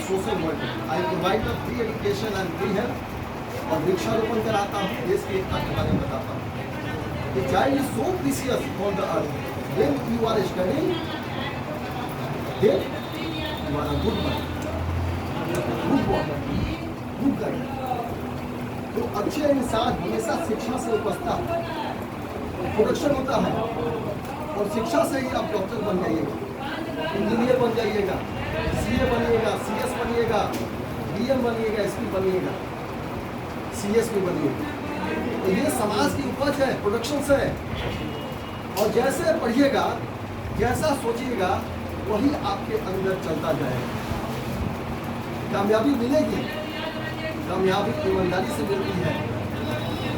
Social worker. I provide the free education and free health और वृक्षारोपण कराता हूँ, देश के एकता के बारे में बताता हूँ। The child is so precious on the earth. When you are studying, then you are a good man, good woman, good girl. तो अच्छे इंसान हमेशा शिक्षा से उपजता है, प्रोडक्शन होता है, और शिक्षा से ही आप डॉक्टर बन जाइएगा, इंजीनियर बन जाइएगा, सीए बनिएगा, सीएस बनिएगा, डीएम बनिएगा, एसपी बनिएगा, सीएसपी बनिएगा। तो ये समाज की उपज है, प्रोडक्शन से है। और जैसे पढ़िएगा, जैसा सोचिएगा, वही आपके अंदर चलता जाएगा। कामयाबी मिलेगी, कामयाबी ईमानदारी से मिलती है,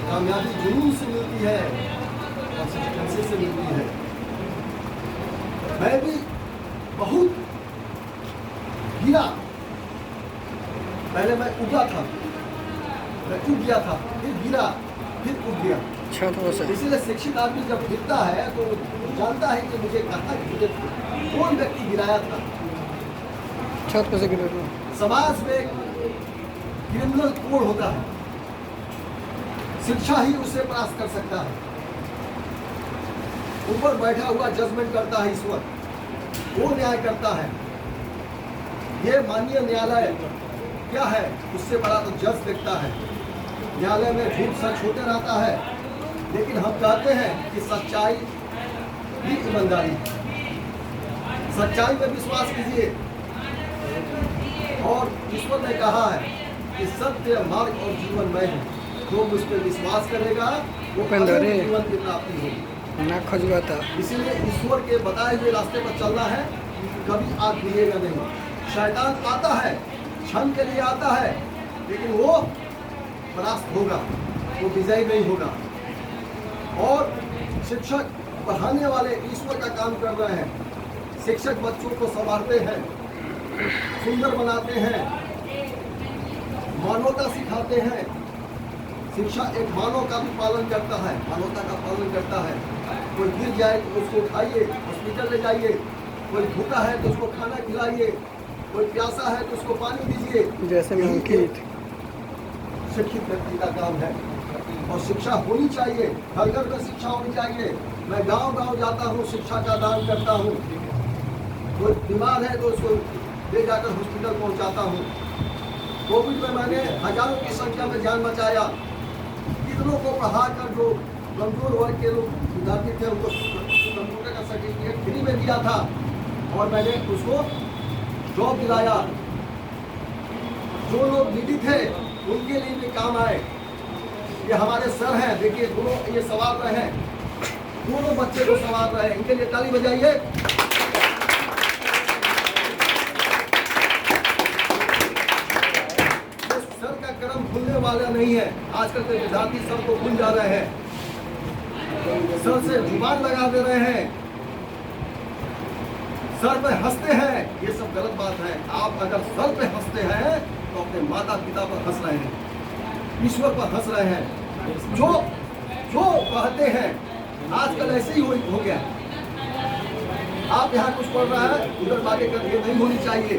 कामयाबी जुनून से मिलती है और सच्चाई से मिलती है। मैं भी बहुत गिरा, पहले मैं उगा था, मैं उग गया था, फिर गिरा, फिर उग गया। इसलिए शिक्षित आदमी जब गिरता है तो जानता है कि मुझे कहाँ मुझे कौन व्यक्ति गिराया था। छत पे से गिरे। समाज में क्रिमिनल कोड होता है, शिक्षा ही उसे परास्त कर सकता है। ऊपर बैठा हुआ जजमेंट करता है ईश्वर, वो न्याय करता है। ये माननीय न्यायालय क्या है, उससे बड़ा तो जज देखता है। न्यायालय में झूठ सच होते रहता है, लेकिन हम कहते हैं कि सच्चाई ही ईमानदारी है। सच्चाई में विश्वास कीजिए, और ईश्वर ने कहा है कि सत्य मार्ग और जीवन मैं हूँ, जो मुझ पर विश्वास करेगा वो जीवन की प्राप्ति होगी। ना खजुआता। इसीलिए ईश्वर के बताए हुए रास्ते पर चलना है, कभी आप गिरेगा नहीं। शैतान आता है, क्षण के लिए आता है, लेकिन वो परास्त होगा, वो विजयी नहीं होगा। और शिक्षक पढ़ाने वाले ईश्वर का काम कर रहे हैं। शिक्षक बच्चों को संवारते हैं, सुंदर बनाते हैं, मानवता सिखाते हैं। शिक्षा एक मानव का भी पालन करता है, मानवता का पालन करता है। कोई गिर जाए तो उसको उठाइए, हॉस्पिटल ले जाइए। कोई भूखा है तो उसको खाना खिलाइए, कोई प्यासा है तो उसको पानी दीजिए। जैसे मैं अंकित शिक्षित व्यक्ति का काम है, और शिक्षा होनी चाहिए, घर घर में शिक्षा होनी चाहिए। मैं गांव गांव जाता हूँ, शिक्षा का दान करता हूँ। कोई बीमार है तो उसको ले जाकर हॉस्पिटल पहुँचाता हूँ। कोविड में मैंने हजारों की संख्या में जान बचाया। कितनों को पढ़ाकर जो कमजोर वर्ग के लोग विद्यार्थी थे, उनको कंप्यूटर का सर्टिफिकेट फ्री में दिया था, और मैंने उसको जॉब दिलाया। जो लोग नीडी थे उनके लिए भी काम आए। ये हमारे सर हैं, देखिए दोनों ये सवार रहे हैं, दोनों बच्चे को सवार रहे हैं, इनके लिए ताली बजाइए। सर का कर्म भूलने वाला नहीं है। आजकल के विद्यार्थी सर को भूल जा रहे हैं, सर से जुबान लगा दे रहे हैं, सर पे हंसते हैं। ये सब गलत बात है। आप अगर सर पे हंसते हैं तो अपने माता पिता पर हंस रहे हैं, ईश्वर पर हंस रहे हैं। जो कहते हैं आजकल ऐसे ही हो गया। आप यहाँ कुछ पढ़ रहा है, उधर बातें करके नहीं होनी चाहिए।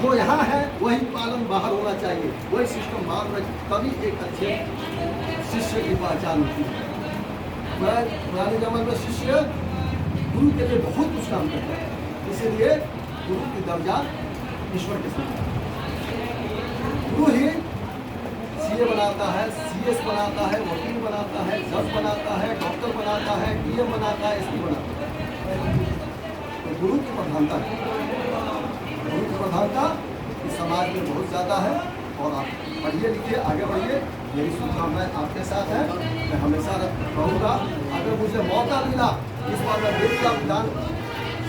जो यहाँ है वही पालन बाहर होना चाहिए, वही सिस्टम बाहर में, तभी एक अच्छे शिष्य की पहचान होती है। पुराने जमाने में शिष्य गुरु के लिए बहुत कुछ काम करता है, इसीलिए गुरु की दर्जा ईश्वर के साथ। गुरु ही सीए बनाता है, सीएस बनाता है, वकील बनाता है, जज बनाता है, डॉक्टर बनाता है, डीएम बनाता है, एसपी बनाता है। तो गुरु की प्रधानता है, गुरु की प्रधानता इस समाज में बहुत ज़्यादा है। और आप पढ़िए लिखिए, आगे बढ़िए, मेरी शुभकामनाएं आपके साथ है। मैं हमेशा रहूँगा। अगर मुझे मौका मिला इस बार मैं बेतिया विधान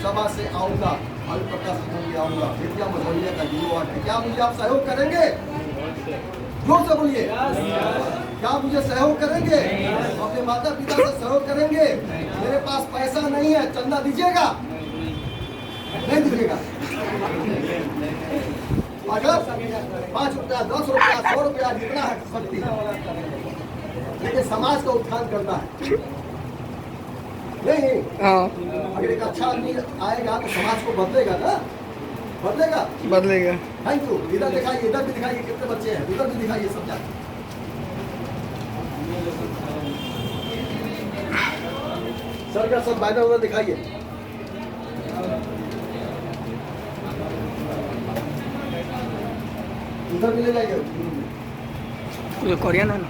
सभा से आऊँगा, हरि प्रकाश के आऊँगा, बेतिया मझौलिया का युवा है। क्या मुझे आप सहयोग करेंगे? जोर से बोलिए, क्या मुझे सहयोग करेंगे? अपने माता पिता से सहयोग करेंगे। मेरे पास पैसा नहीं है, चंदा दीजिएगा? नहीं दीजिएगा? अगर 5 रुपया, 10 रुपया, 100 रुपया जितना है शक्ति है, लेकिन समाज का उत्थान करना है। नहीं, अगर एक अच्छा आदमी आएगा तो समाज को बदलेगा ना। बदलेगा। बदलेगा। Thank you. इधर दिखाइए, इधर भी दिखाइए कितने बच्चे हैं, उधर भी दिखाइए सब जाके। सर का सब बैनर उधर दिखाइए। उधर भी ले जाइए। ये कोरियन है ना।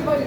भाई